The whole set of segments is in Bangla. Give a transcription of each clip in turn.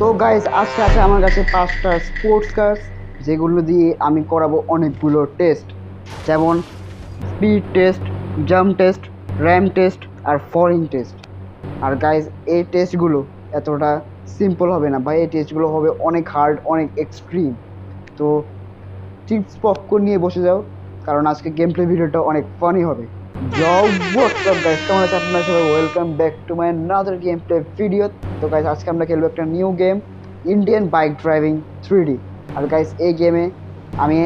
তো গাইস আজকে আছে আমার কাছে 5টা স্পোর্টস কার যেগুলো দিয়ে আমি করাবো অনেকগুলো টেস্ট, যেমন speed test, jump test, ram test আর ফরিং টেস্ট। আর গাইস এই টেস্টগুলো এতটা সিম্পল হবে না ভাই, এই টেস্টগুলো হবে অনেক হার্ড, অনেক এক্সট্রিম। তো চিপস পপকর্ন নিয়ে বসে যাও, কারণ আজকে গেম প্লে ভিডিওটা অনেক ফানি হবে। যাও হোয়াটসঅ্যাপ গাইস, কেমন আছে আপনারা সবাই? Welcome back to my another game play video. তো গাইস আজকে আমরা খেলবো একটা new game, Indian bike driving 3D। আর গাইস এই গেমে আমি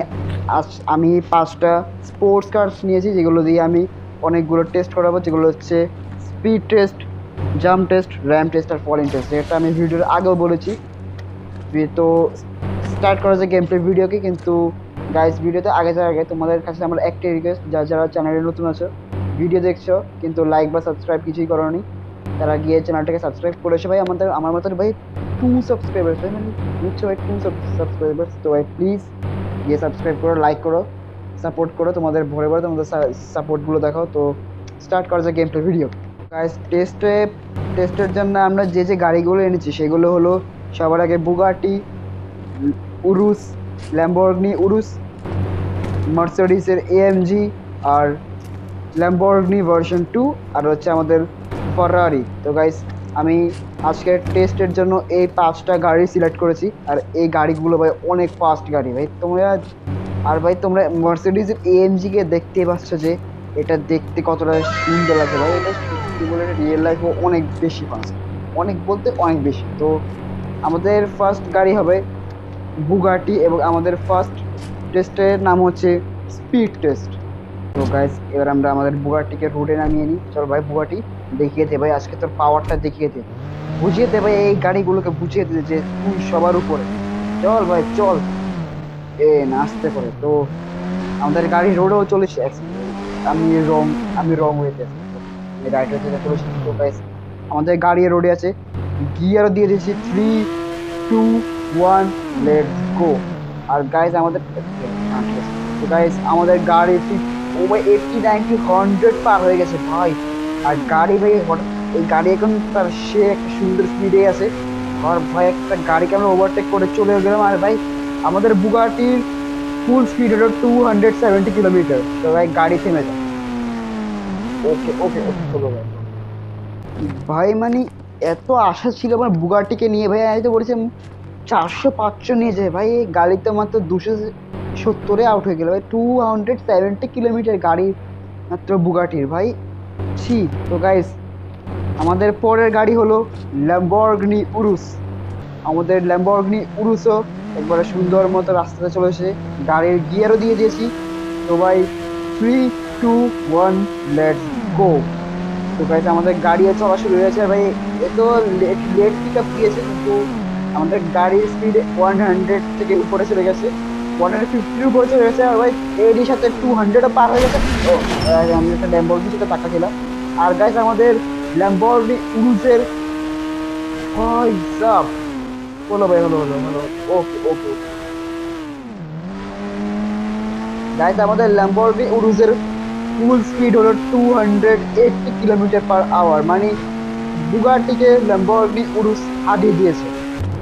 আমি 5টা স্পোর্টস কার্স নিয়েছি, যেগুলো দিয়ে আমি অনেকগুলো টেস্ট করাবো, যেগুলো হচ্ছে speed test, jump test, ram test আর ফলিং টেস্ট, যেটা আমি ভিডিওর আগেও বলেছি। তো স্টার্ট করা যায় গেম প্লে ভিডিওকে, কিন্তু গাইস ভিডিওতে আগে যাওয়ার আগে তোমাদের কাছে আমার একটাই রিকোয়েস্ট, যারা চ্যানেলে নতুন আছো, ভিডিও দেখছো কিন্তু লাইক বা সাবস্ক্রাইব কিছুই করোনি, তারা গিয়ে চ্যানেলটাকে সাবস্ক্রাইব করেছে ভাই। আমার মতো ভাই 2 সাবস্ক্রাইবার্স ভাই, মানে বুঝছো ভাই, 2 সাবস্ক্রাইবার্স। তো ভাই প্লিজ গিয়ে সাবস্ক্রাইব করো, লাইক করো, সাপোর্ট করো, তোমাদের ভরে ভরে তোমাদের সাপোর্টগুলো দেখাও। তো স্টার্ট করা যায় গেম প্লে ভিডিও। গাইস টেস্টের জন্য আমরা যে গাড়িগুলো এনেছি সেগুলো হলো সবার আগে বুগাটি, উরুস, ল্যাম্বরগিনি উরুস, মার্সিডিজের এএমজি আর ল্যাম্বরগিনি ভার্সন 2, আর হচ্ছে আমাদের ফারারি। তো গাইস আমি আজকের টেস্টের জন্য এই 5টা গাড়ি সিলেক্ট করেছি, আর এই গাড়িগুলো ভাই অনেক ফাস্ট গাড়ি ভাই। তোমরা মার্সিডিজের এএমজি কে দেখতে পাচ্ছ যে এটা দেখতে কতটা সুন্দর লাগে ভাই, এটা সত্যি বলে রিয়েল লাইফও অনেক বেশি ফাস্ট, অনেক বলতে অনেক বেশি। তো আমাদের ফার্স্ট গাড়ি হবে বুগাটি, এবং আমাদের ফার্স্ট টেস্টের নাম হচ্ছে স্পিড টেস্ট। তো গাইস এবার আমরা আমাদের বুগাটিকে রোডে নামিয়ে নিই। চল ভাই বুগাটি দেখিয়ে দে ভাই, আজকে তোর পাওয়ারটা দেখিয়ে দে, বুঝিয়ে দে ভাই, এই গাড়িগুলোকে বুঝিয়ে দে যে তুই সবার উপরে। চল ভাই চল, নাচতে করে। তো আমাদের গাড়ি রোডেও চলেছে, আমি রং হয়েছে, আমি রাইট হয়ে চলেছি। তো গাইস আমাদের গাড়ি রোডে আছে, গিয়ারও দিয়ে দিয়েছি, 3, 2, 1 লেটস গো। আর গাইস আমাদের গাড়ি ঠিক ও ভাই 80, 90, 100 পার হয়ে গেছে ভাই। আর গাড়ি ভাই এই গাড়ি এখন তার সে একটা সুন্দর স্পিডে আছে। আর ভাই একটা গাড়িকে আমরা ওভারটেক করে চলে গেলাম। আর ভাই আমাদের বুগাটির ফুল স্পিড হলো 270 কিলোমিটার। তো ভাই গাড়ি থেমে যায়। ওকে ওকে ওকে চলো ভাই। ভাই মানে এত আশা ছিল আমার বুগাটিকে নিয়ে, ভাই আমি তো বলেছিলাম 400-500 নিয়ে যায় ভাই, এই গাড়িতে মাত্র 270-এ আউট হয়ে গেল ভাই। 270 কিলোমিটার গাড়ি মাত্র বুগাটির ভাই, ছি। তো গাইস আমাদের পরের গাড়ি হলো ল্যাম্বরগিনি উরুস। আমাদের ল্যাম্বরগিনি উরুসও একবারে সুন্দর মতো রাস্তাতে চলেছে, গাড়ির গিয়ারও দিয়ে দিয়েছি। তো ভাই 3, 2, 1 লেটস গো। তো গাইস আমাদের গাড়িও চলা শুরু হয়েছে ভাই, এত লেট পিক আপ দিয়েছে, কিন্তু আমাদের গাড়ির স্পিড 100 থেকে উপরে চলে গেছে, 150-এর উপরে চলে গেছে। আর ভাই এরই সাথে 200ও পার হয়ে গেছে। ও আমি একটা ল্যাম্বরগিনির সাথে টাকা ছিলাম। আর গাইস আমাদের ল্যাম্বরগিনি উরুসের ভাই সাব হলো ভাই, হলো হলো হলো ওকে ওকে। গাইস আমাদের ল্যাম্বরগিনি উরুসের ফুল স্পিড হলো 280 কিলোমিটার/আওয়ার, মানে বুগাটিকে ল্যাম্বরগিনি উরুস হারিয়ে দিয়েছে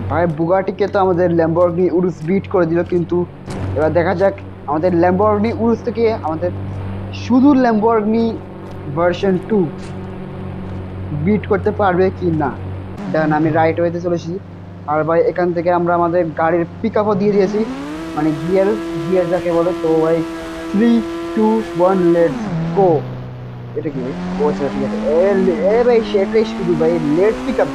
ভাই। বুগাটিকে তো আমাদের ল্যাম্বরগিনি উরুস বিট করে দিল, কিন্তু এবার দেখা যাক আমাদের ল্যাম্বরগিনি উরুস থেকে আমাদের শুধু ল্যাম্বরগিনি ভার্সন 2 বিট করতে পারবে কি না। দেন আমি রাইট ওয়েতে চলেছি। আর ভাই এখান থেকে আমরা আমাদের গাড়ির পিক আপও দিয়ে দিয়েছি, মানে গিয়ার যাকে বলে। তো ভাই 3, 2, 1 লেটস গো। এটা কি ভাই? ও আচ্ছা ঠিক আছে, ভাই সেটাই শুধু ভাই লেট পিক আপ।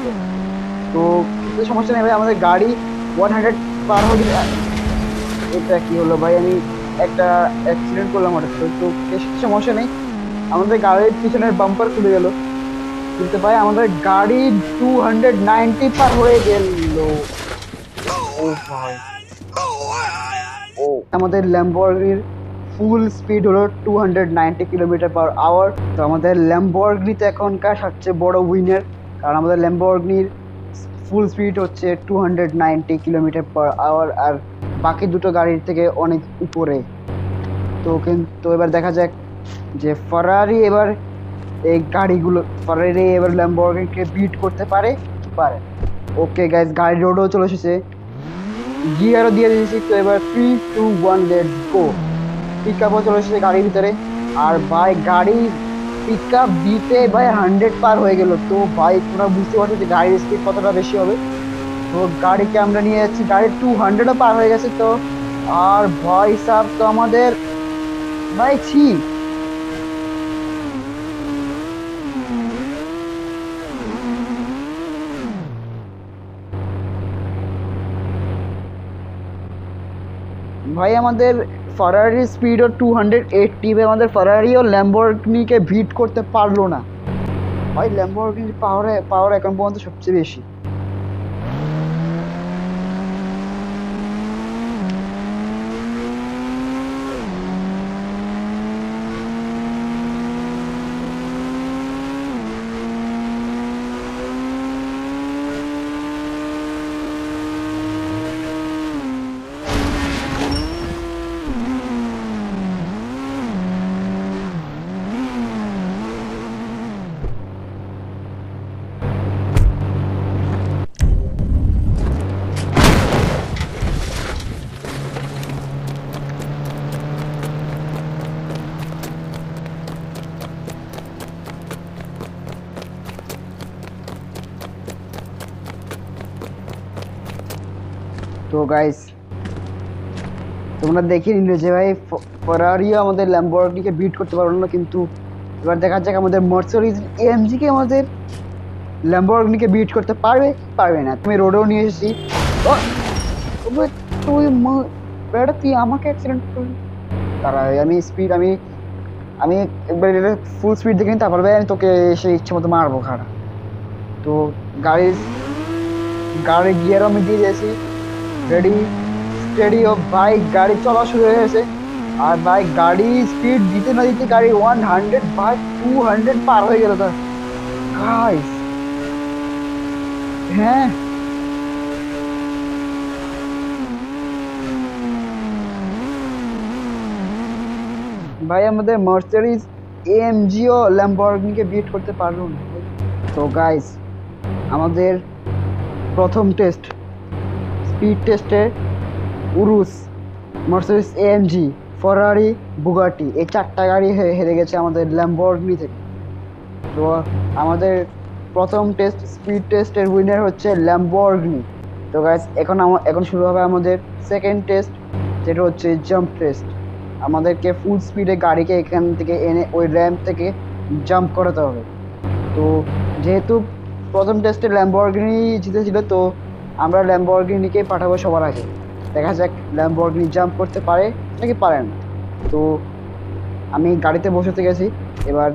তো কিছু সমস্যা নেই ভাই, আমাদের গাড়ি 100 পার হয়ে গেছে। এটা কি হলো ভাই, আমি একটা অ্যাক্সিডেন্ট করলাম হঠাৎ করে। তো কিছু সমস্যা নেই, আমাদের গাড়ির পিছনের বাম্পার খুলে গেল, কিন্তু ভাই আমাদের গাড়ি 290 পার হয়ে গেল। ও ভাই ও, আমাদের ল্যাম্বরগিনির ফুল স্পিড হলো 290 কিলোমিটার/আওয়ার। তো আমাদের ল্যাম্বরগিনিতে এখনকার সবচেয়ে বড় উইনার, কারণ আমাদের ল্যাম্বরগিনির ফুল স্পিড হচ্ছে 290 কিলোমিটার/আওয়ার, আর বাকি দুটো গাড়ির থেকে অনেক উপরে। তো এবার দেখা যাক যে ফারারি এবার ল্যাম্বরগিনিকে বিট করতে পারে কি পারে। ওকে গাইস, গাড়ি রোডও চলে এসেছে, গিয়ারও দিয়ে দিয়েছি। তো এবার 3 2 1 লেটস গো। পিক আপও চলে এসেছে গাড়ির ভিতরে। আর ভাই গাড়ি পিক আপ দিতে ভাই 100 পার হয়ে গেল। তো ভাই তোমরা বুঝতে পারছো যে গাড়ির স্পিড কতটা বেশি হবে। তো গাড়িকে আমরা নিয়ে যাচ্ছি, গাড়ি 200ও পার হয়ে গেছে। তো আর ভাই সাহেব তো আমাদের ভাই ছি ভাই আমাদের ফারারির স্পিডও 280। ভাই আমাদের ফারারিও ল্যাম্বরগিনিকে বিট করতে পারলো না। ভাই ল্যাম্বরগিনির পাওয়ার এখন পর্যন্ত সবচেয়ে বেশি। তো গাইস তোমরা দেখে নিলে যে ভাই ফারারিও আমাদের ল্যাম্বরগিনিকে বিট করতে পারলো না। কিন্তু এবার দেখা যাক আমাদের মার্সিডিজ এএমজি কে আমাদের ল্যাম্বরগিনিকে বিট করতে পারবে পারবে না। তুমি রোডেও নিয়ে এসেছি। ও তবে তুই বেটা তুই আমাকে অ্যাক্সিডেন্ট করলি। তারা আমি আমি একবার এটা ফুল স্পিড দেখে নিই, তারপর ভাই আমি তোকে এসে ইচ্ছে মতো মারবো খাড়া। তো গাড়ির গাড়ির গিয়ারও আমি দিয়ে দিয়েছি। রেডি স্টেডি ও বাইক, গাড়ি চলা শুরু হয়ে গেছে। আর বাইক গাড়ি স্পিড দিতে না দিতে গাড়ি 100 বাই 200 পার হয়ে গেল। তার গাইস হ্যাঁ ভাই আমাদের মার্সিডিজ এএমজিও ল্যাম্বরগিনিকে বিট করতে পারলো না। তো গাইস আমাদের প্রথম টেস্ট স্পিড টেস্টে উরুস, মার্সিডিজ এএমজি, ফারারি, বুগাটি এই 4টা গাড়ি হেরে গেছে আমাদের ল্যাম্বরগিনি থেকে। তো আমাদের প্রথম টেস্ট স্পিড টেস্টের উইনার হচ্ছে ল্যাম্বরগিনি। তো গাইস এখন শুরু হবে আমাদের সেকেন্ড টেস্ট, যেটা হচ্ছে জাম্প টেস্ট। আমাদেরকে ফুল স্পিডে গাড়িকে এখান থেকে এনে ওই র্যাম্প থেকে জাম্প করাতে হবে। তো যেহেতু প্রথম টেস্টে ল্যাম্বরগিনি জিতেছিল, তো আমরা ল্যাম্বরগিনিকে পাঠাবো সবার আগে। দেখা যাক ল্যাম্বরগিনি জাম্প করতে পারে নাকি পারে না। তো আমি গাড়িতে বসতে গেছি। এবার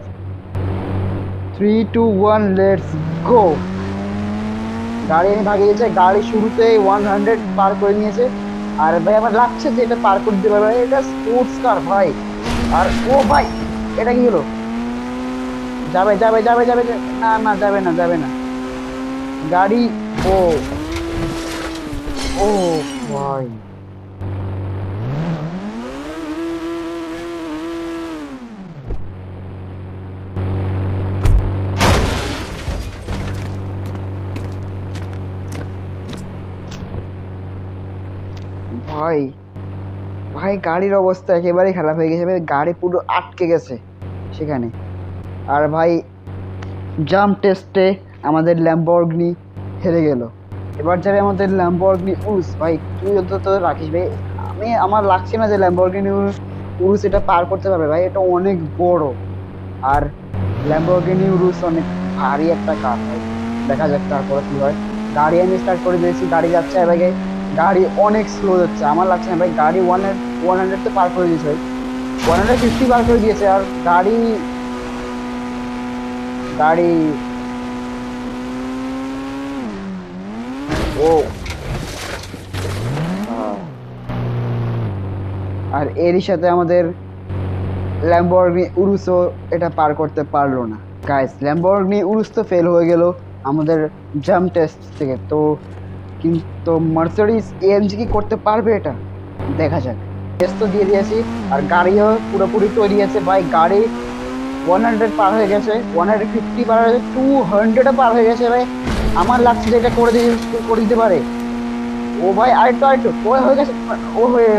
3 2 1 লেটস গো। গাড়ি আমি ভাগিয়েছে, গাড়ি শুরুতেই 100 পার করে নিয়েছে। আর ভাই আমার লাগছে যে এটা পার করে দিতে পারবে, এটা স্পোর্টস কার ভাই। আর ও ভাই এটা কি হলো? যাবে যাবে যাবে যাবে না না যাবে না যাবে না গাড়ি। ও ও ভাই ভাই ভাই গাড়ির অবস্থা একেবারেই খারাপ হয়ে গেছে ভাই, গাড়ি পুরো আটকে গেছে সেখানে। আর ভাই জাম্প টেস্টে আমাদের ল্যাম্বরগিনি হেরে গেল। এবার যাবে আমাদের ল্যাম্বরগিনি উরুস। ভাই তুই তো রাখিস ভাই, আমার লাগছে না যে ল্যাম্বরগিনি উরুস এটা পার করতে পারবে ভাই, এটা অনেক বড়। আর ল্যাম্বরগিনি উরুস অনেক ভারী একটা কার ভাই। দেখা যাক তারপরে কি হয়। গাড়ি আমি স্টার্ট করে দিয়েছি, গাড়ি যাচ্ছে এবারে। গাড়ি অনেক স্লো যাচ্ছে, আমার লাগছে না ভাই গাড়ি 100 তো পার করে দিয়েছে ভাই, 150 পার করে দিয়েছে। আর গাড়ি গাড়ি ও আর এরই সাথে আমাদের ল্যাম্বরগিনি উরুসও এটা পার করতে পারলো না। গাইস ল্যাম্বরগিনি উরুস তো ফেল হয়ে গেল আমাদের জাম্প টেস্ট থেকে। তো কিন্তু মার্সিডিজ এএমজি কি করতে পারবে এটা? দেখা যাক। টেস্ট তো দিয়ে দিয়েছি আর গাড়িও পুরোপুরি তৈরি আছে ভাই। গাড়ি 100 পার হয়ে গেছে, 150 পার হয়ে গেছে, 200 পার হয়ে গেছে ভাই। আমার লাগছে যে এটা করে দিতে পারে। ও ভাই আরেকটু আরেকটু ও হয়ে গেছে। ও হয়ে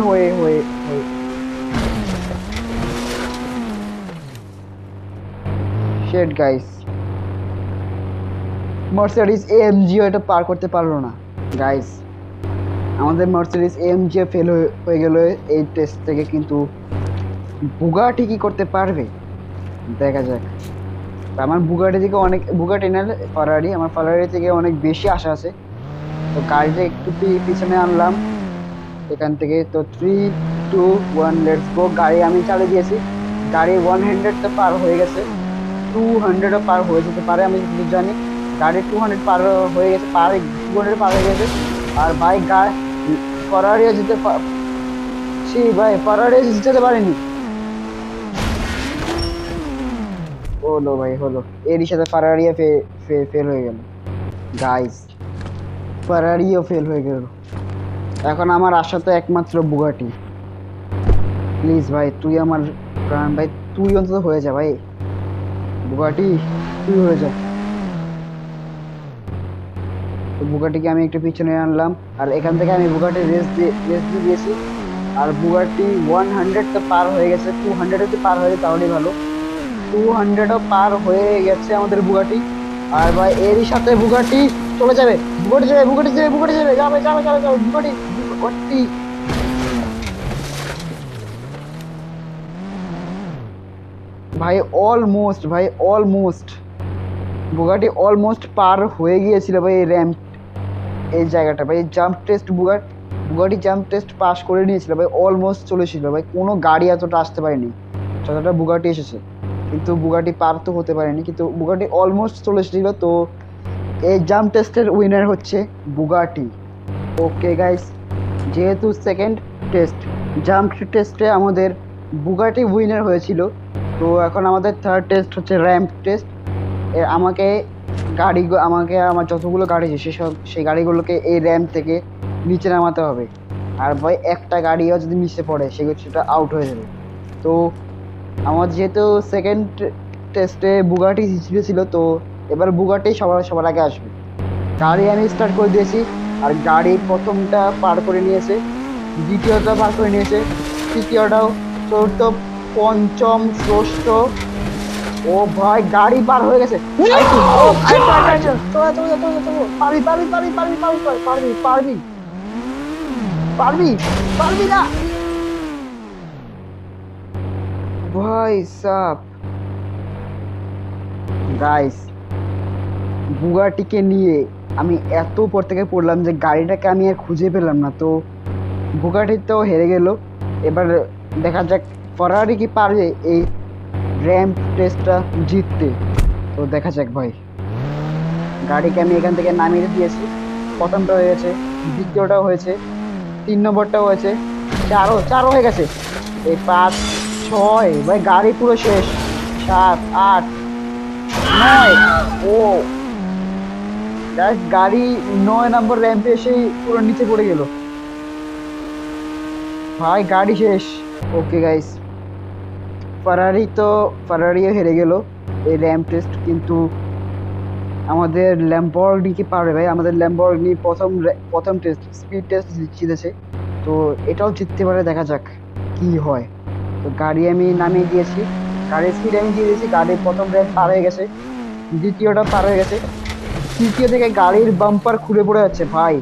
শিট গাইস, মার্সিডিজ এএমজি এটা পার করতে পারলো না গাইস। আমাদের মার্সিডিজ এএমজি ফেল হয়ে গেল এই টেস্ট থেকে, কিন্তু বুগাটি কি করতে পারবে দেখা যাক। আমার বুগাটি থেকে অনেক, বুগাটি না ফারারি, আমার ফারারি থেকে অনেক বেশি আশা আছে। তো গাড়িটা একটু পিছনে আনলাম এখান থেকে। তো 3, 2, 1 লেটস গো। গাড়ি আমি চালিয়ে দিয়েছি, গাড়ি 100 পার হয়ে গেছে, 200 পার হয়ে যেতে পারে আমি যদি জানি। গাড়ি 200 পার হয়ে গেছে, 200 পার হয়ে গেছে। আর ভাই ফারারিও ভাই ফারারিও জিততে পারেনি। হলো ভাই হলো, এরই সাথে ফারারিও ফেল হয়ে গেল গাইস, ফারারিও ফেল হয়ে গেল। এখন আমার আশা তো একমাত্র বুগাটি। প্লিজ ভাই তুই আমার প্রাণ ভাই, তুই অন্তত হয়ে যা ভাই, বুগাটি তুই হয়ে যা। তো বুগাটিকে আমি একটু পিছনে আনলাম, আর এখান থেকে আমি বুগাটি রেস দিয়ে দিয়েছি। আর বুগাটি 100 তো পার হয়ে গেছে, 200 যদি পার হয়ে তাহলেই ভালো। 200ও পার হয়ে গেছে আমাদের বুগাটি। আর ভাই এরই সাথে বুগাটি চলে যাবে, বুগাটি যাবে বুগাটি যাবে বুগাটি যাবে যাবে যাবে যাবে যাবে বুগাটি। ভাই অলমোস্ট বুগাটি অলমোস্ট পার হয়ে গিয়েছিল ভাই এই র্যাম্প, এই জায়গাটা ভাই। Jump test Bugatti jump test pass করে নিয়েছিল ভাই, অলমোস্ট চলেছিল ভাই। কোনো গাড়ি এতটা আসতে পারেনি যতটা বুগাটি এসেছে, কিন্তু বুগাটি পার তো হতে পারেনি, কিন্তু বুগাটি অলমোস্ট চলে এসেছিল। তো এই জাম্প টেস্টের উইনার হচ্ছে বুগাটি। ওকে গাইস, যেহেতু সেকেন্ড টেস্ট জাম্প টেস্টে আমাদের বুগাটি উইনার হয়েছিল, তো এখন আমাদের থার্ড টেস্ট হচ্ছে র্যাম্প টেস্ট। আমাকে আমার যতগুলো গাড়ি আছে সেই গাড়িগুলোকে এই র্যাম্প থেকে নিচে নামাতে হবে। আর ভাই একটা গাড়িও যদি নিচে পড়ে সেটা আউট হয়ে যাবে। তো আমার যেহেতু সেকেন্ড টেস্টে বুগাটি জিতেছিল, তো এবার বুগাটি সবার আগে আসবে। গাড়ি আমি স্টার্ট করে দিয়েছি, আর গাড়ি প্রথমটা পার করে নিয়েছে, দ্বিতীয়টা পার করে নিয়েছে, তৃতীয়টাও, চতুর্থ, পঞ্চম, ষষ্ঠ। ও ভাই গাড়ি পার হয়ে গেছে। পারবি পারবি পারবি পারবি পারবি পারবি পারবি পারবি পারবি না ভাই সাব। গাইস বুগাটিকে নিয়ে আমি এত উপর থেকে পড়লাম যে গাড়িটাকে আমি আর খুঁজে পেলাম না। তো বুগাটি তো হেরে গেল। এবার দেখা যাক ফারারি কি পারবে এই র্যাম্প টেস্টটা জিততে। তো দেখা যাক ভাই। গাড়িকে আমি এখান থেকে নামিয়ে দিয়েছি, প্রথমটা হয়ে গেছে, দ্বিতীয়টাও হয়েছে, 3 নম্বরটাও হয়েছে, চারও হয়ে গেছে। এই 5, 6 ভাই গাড়ি পুরো শেষ, 7, 8, 9। ও গাড়ি 9 নম্বর র্যাম্পে এসেই পুরো নিচে পড়ে গেল ভাই, গাড়ি শেষ। ওকে গাইস, ফারারিও হেরে গেল এই র্যাম্প টেস্ট, কিন্তু আমাদের ল্যাম্বরগিনি কি পারবে ভাই? আমাদের ল্যাম্বরগিনি প্রথম টেস্ট স্পিড টেস্ট জিতেছে, তো এটাও জিততে পারে, দেখা যাক কি হয়। তো গাড়ি আমি নামিয়ে দিয়েছি, গাড়ির স্পিড আমি দিয়ে দিয়েছি, গাড়ির প্রথম র্যাম্প পার হয়ে গেছে, দ্বিতীয়টা পার হয়ে গেছে, তৃতীয় থেকে গাড়ির বাম্পার খুলে পড়ে যাচ্ছে ভাই।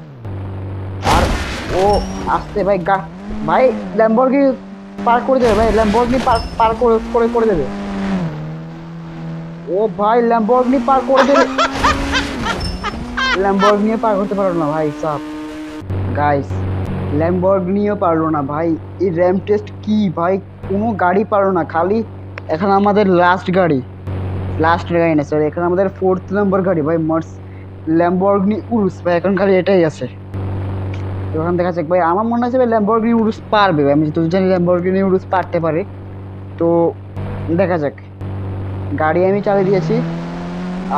আর ও আসতে ভাই ভাই ল্যাম্বরগিনি পার করে দেবে ভাই, ল্যাম্বরগিনি পার করে দেবে। ও ভাই ল্যাম্বরগিনি পার করে দেবে, ল্যাম্বরগিনি পার করতে পারলো না ভাই সাব। গাইস ল্যাম্বরগিনিও পারলো না ভাই। এই র্যাম্প টেস্ট কি ভাই, কোনো গাড়ি পারলো না, খালি এখন আমাদের লাস্ট গাড়ি না সরি, এখন আমাদের 4th নম্বর গাড়ি ভাই, ল্যাম্বরগিনি উরুস ভাই, এখন খালি এটাই আছে। এখন দেখা যাক ভাই, আমার মনে হচ্ছে ল্যাম্বরগিনি উরুস পারবে ভাই, আমি যেহেতু জানি ল্যাম্বরগিনি উরুস পারতে পারে। তো দেখা যাক। গাড়ি আমি চালিয়ে দিয়েছি,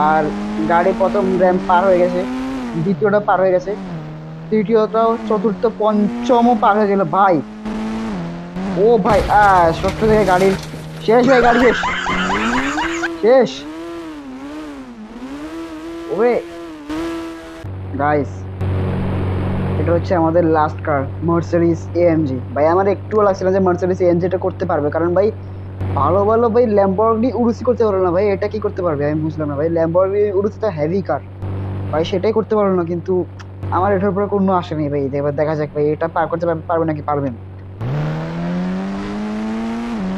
আর গাড়ি প্রথম র্যাম্প পার হয়ে গেছে, দ্বিতীয়টা পার হয়ে গেছে, তৃতীয়টাও, চতুর্থ, পঞ্চমও পার হয়ে গেল ভাই। ও ভাই ষষ্ঠ থেকে গাড়ির শেষ ভাই, গাড়ি শেষ শেষ। ওরে গাইস, এটা হচ্ছে আমাদের লাস্ট কার, মার্সিডিজ এএমজি। ভাই আমার একটুও লাগছে না যে মার্সিডিজ এএমজি এটা করতে পারবে, কারণ ভাই ভালো ভালো ভাই ল্যাম্বরগিনি উরুসি করতে পারলো না ভাই, এটা কি করতে পারবে আমি বুঝলাম না ভাই। ল্যাম্বরগিনি উরুসি তো হেভি কার ভাই, সেটাই করতে পারলো না, কিন্তু আমার এটার উপরে কোনো আসে নেই ভাই। এবার দেখা যাক ভাই এটা পার করতে পারবে নাকি পারবে না।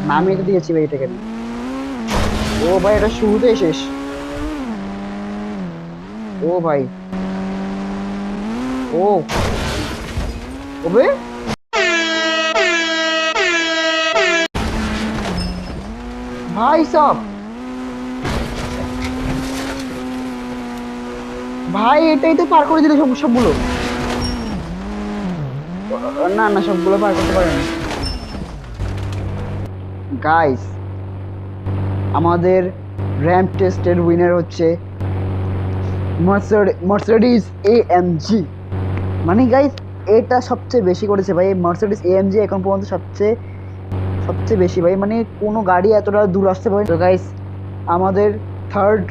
নামিয়ে তো দিয়েছি ভাই এটাকে আমি। ও ভাই এটা শুরুতেই শেষ। ও ভাই, ও ওবে ভাই সব, ভাই এটাই তো পার করে দিল সবগুলো। না না, সবগুলো পার করতে পারেনি গাইস। আমাদের র্যাম্প টেস্টের উইনার হচ্ছে মার্সিডিজ এএমজি। মানে গাইস এটা সবচেয়ে বেশি করেছে ভাই, মার্সিডিজ এএমজি এখন পর্যন্ত সবচেয়ে সবচেয়ে বেশি ভাই, মানে কোনো গাড়ি এতটা দূর আসতে পারে। তো গাইস আমাদের থার্ড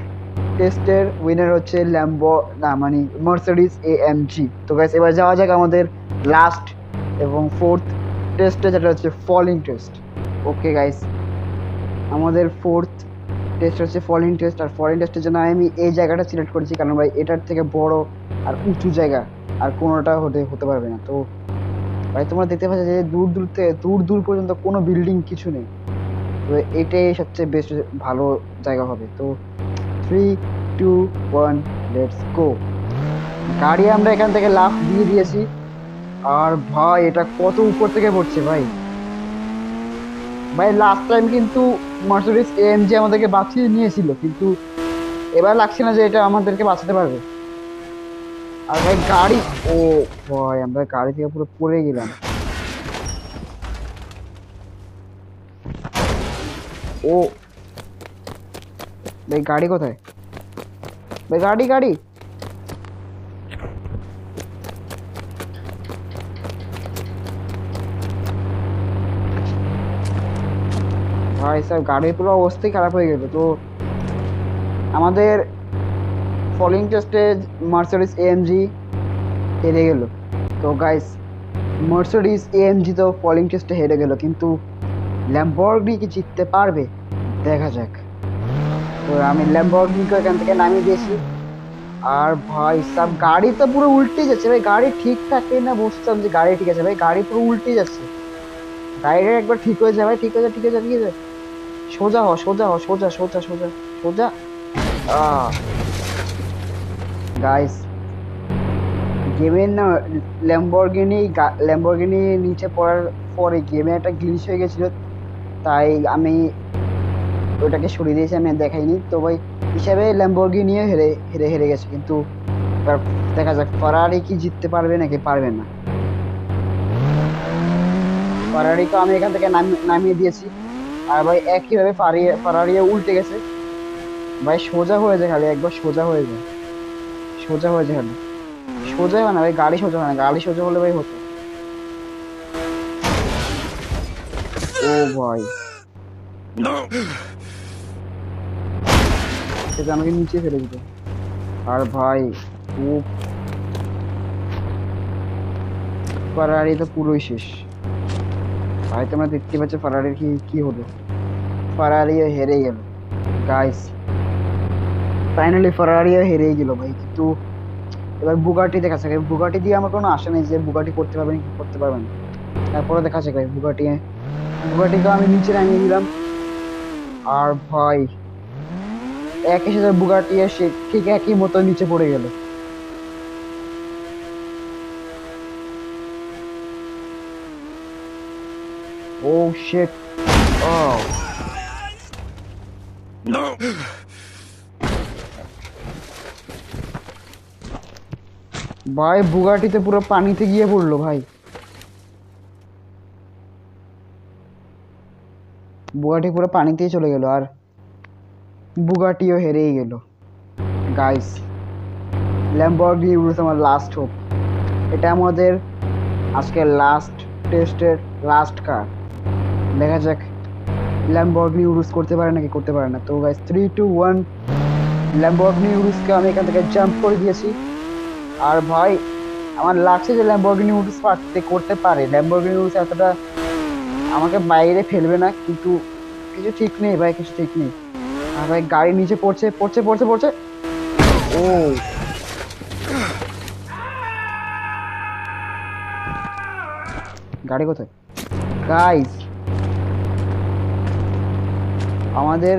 টেস্টের উইনার হচ্ছে ল্যাম্বো, না মানে মার্সিডিজ এএমজি। তো গাইস এবার যাওয়া যাক আমাদের লাস্ট এবং ফোর্থ টেস্টে, যেটা হচ্ছে ফলিং টেস্ট। ওকে গাইস, আমাদের ফোর্থ টেস্ট হচ্ছে ফলিং টেস্ট। আর ফলিং টেস্টের জন্য আমি এই জায়গাটা সিলেক্ট করেছি, কারণ ভাই এটার থেকে বড় আর উঁচু জায়গা আর কোনোটা হতে পারবে না। তো ভাই তোমরা দেখতে পাচ্ছ যে দূর দূর থেকে দূর দূর পর্যন্ত কোনো বিল্ডিং কিছু নেই। তো এটাই সবচেয়ে বেস্ট ভালো জায়গা হবে। তো 3, 2, 1 লেটস গো। গাড়ি আমরা এখান থেকে লাফ দিয়ে দিয়েছি। আর ভাই এটা কত উপর থেকে পড়ছে ভাই। ভাই লাস্ট টাইম কিন্তু মার্সিডিজ এএমজি আমাদেরকে বাঁচিয়ে নিয়েছিল, কিন্তু এবার লাগছে না যে এটা আমাদেরকে বাঁচাতে পারবে। আর ভাই গাড়ি, ও ভাই আমরা গাড়ি থেকে পুরো পড়ে গেলাম। ও ভাই গাড়ি কোথায়, ভাই গাড়ি গাড়ি, ভাই স্যার গাড়ির পুরো অবস্থাই খারাপ হয়ে গেল। তো আমাদের ফলিং টেস্টে মার্সিডিজ এএমজি হেরে গেল। তো গাইস মার্সিডিজ এএমজি তো ফলিং টেস্টে হেরে গেল, কিন্তু ল্যাম্বরগিনি কি জিততে পারবে দেখা যাক। তো আমি ল্যাম্বরগিনিকে এখান থেকে নামিয়ে দিয়েছি। আর ভাই সব গাড়ি তো পুরো উল্টে যাচ্ছে ভাই, গাড়ি ঠিক থাকে না, বুঝতাম যে গাড়ি ঠিক আছে ভাই, গাড়ি পুরো উল্টে যাচ্ছে। গাড়িটা একবার ঠিক হয়ে যায় ভাই, ঠিক হয়ে যায়, ঠিক হয়ে যায়, ঠিক আছে। সোজা হ, সোজা হ, সোজা সোজা সোজা সোজা। গাইস গেমের না ল্যাম্বরগিনি নিচে পড়ার পরে গেমে একটা গ্লিচ হয়ে গেছিল, তাই আমি ওটাকে সরিয়ে দিয়েছি, আমি আর দেখাইনি। তো ভাই হিসাবে ল্যাম্বরগিনিও হেরে হেরে হেরে গেছে, কিন্তু এবার দেখা যাক ফারারি কি জিততে পারবে নাকি পারবে না। ফারারি তো আমি এখান থেকে নামিয়ে দিয়েছি। আর ভাই একইভাবে ফারারিও উল্টে গেছে ভাই, সোজা হয়ে যায় খালি, একবার সোজা হয়ে যায়, সোজা হয়ে যায় খালি, সোজা হয় না ভাই, গাড়ি সোজা হয় না, গাড়ি সোজা হলে ভাই হতো। ও ভাই সেটা আমাকে নিচে ফেলে দিত। আর ভাই ও ফারারি তো পুরোই শেষ ভাই, তোমরা দেখতে পাচ্ছ ফারারির কি কি হলো, ফারারিও হেরে গেল গাইস। ফাইনালি ফারারিও হেরে গেল ভাই, কিন্তু এবার বুগাটি দেখা যাক। বুগাটি দিয়ে আমার কোনো আশা নেই যে বুগাটি করতে পারবে কি করতে পারবে না, তারপরে দেখা যাক ভাই। বুগাটিকে আমি নিচে নামিয়ে দিলাম। আর ভাই একই সাথে বুগাটি এসে ঠিক একই মতো নিচে পড়ে গেল। ও শিট, ও ভাই বুগাটিতে পুরো পানিতে গিয়ে পড়লো ভাই, বুগাটি পুরো পানিতেই চলে গেল। আর বুগাটিও হেরেই গেল গাইস। ল্যাম্বরগিনি উরুস আমার লাস্ট হোপ। এটা আমাদের আজকের লাস্ট টেস্টের লাস্ট কার। দেখা যাক ল্যাম্বরগিনি উরুস করতে পারে নাকি করতে পারে না। তো গাইস 3 2 1 ল্যাম্বরগিনি উরুসকে আমি এখান থেকে জাম্প করে দিয়েছি। আর ভাই আমার লাগছে যে ল্যাম্বরগিনি উরুস করতে পারে, ল্যাম্বরগিনি উরুস এতটা আমাকে বাইরে ফেলবে না, কিন্তু কিছু ঠিক নেই ভাই, কিছু ঠিক নেই। আর ভাই গাড়ি নিচে পড়ছে পড়ছে পড়ছে পড়ছে। ও গাড়ি কোথায় গাইস? আমাদের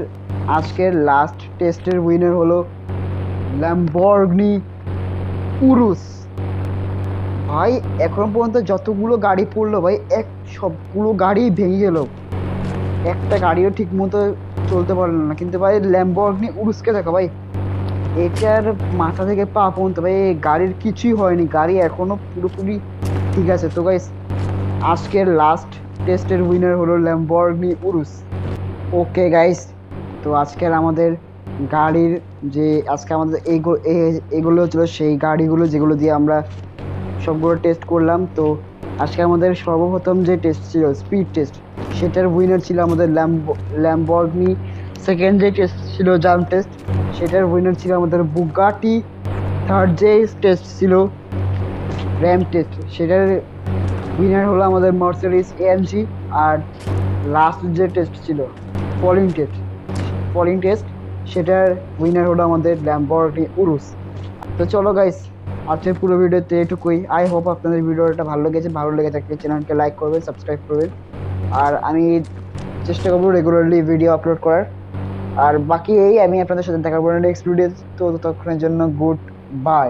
আজকের লাস্ট টেস্টের উইনার হলো ল্যাম্বরগিনি উরুস। ভাই এখন পর্যন্ত যতগুলো গাড়ি পড়লো ভাই, সবগুলো গাড়ি ভেঙে গেল, একটা গাড়িও ঠিক মতো চলতে পারলো না। কিন্তু ভাই ল্যাম্বরগিনি উরুসকে দেখো ভাই, এটার মাথা থেকে পা পর্যন্ত ভাই এই গাড়ির কিছুই হয়নি, গাড়ি এখনো পুরোপুরি ঠিক আছে। তো গাইস আজকের লাস্ট টেস্টের উইনার হলো ল্যাম্বরগিনি উরুস। ওকে গাইস, তো আজকের আমাদের গাড়ির যে আজকে আমাদের এগুলো ছিল সেই গাড়িগুলো যেগুলো দিয়ে আমরা সবগুলো টেস্ট করলাম। তো আজকে আমাদের সর্বপ্রথম যে টেস্ট ছিল স্পিড টেস্ট, সেটার উইনার ছিল আমাদের ল্যাম্বরগিনি। সেকেন্ড যে টেস্ট ছিল জাম্প টেস্ট, সেটার উইনার ছিল আমাদের বুগাটি। থার্ড যে টেস্ট ছিল র্যাম টেস্ট, সেটার উইনার হলো আমাদের মার্সিডিজ এএমজি। আর লাস্ট যে টেস্ট ছিল ফলিং টেস্ট সেটার উইনার হলো আমাদের ল্যাম্বরগিনি উরুস। তো চলো গাইস, আজকের পুরো ভিডিওতে এটুকুই। আই হোপ আপনাদের ভিডিওটা ভালো লেগেছে, ভালো লেগে থাকলে চ্যানেলকে লাইক করবেন, সাবস্ক্রাইব করবেন। আর আমি চেষ্টা করবো রেগুলারলি ভিডিও আপলোড করার। আর বাকি এই আমি আপনাদের সাথে দেখা করবো নেক্সট ভিডিও। তো ততক্ষণের জন্য গুড বাই।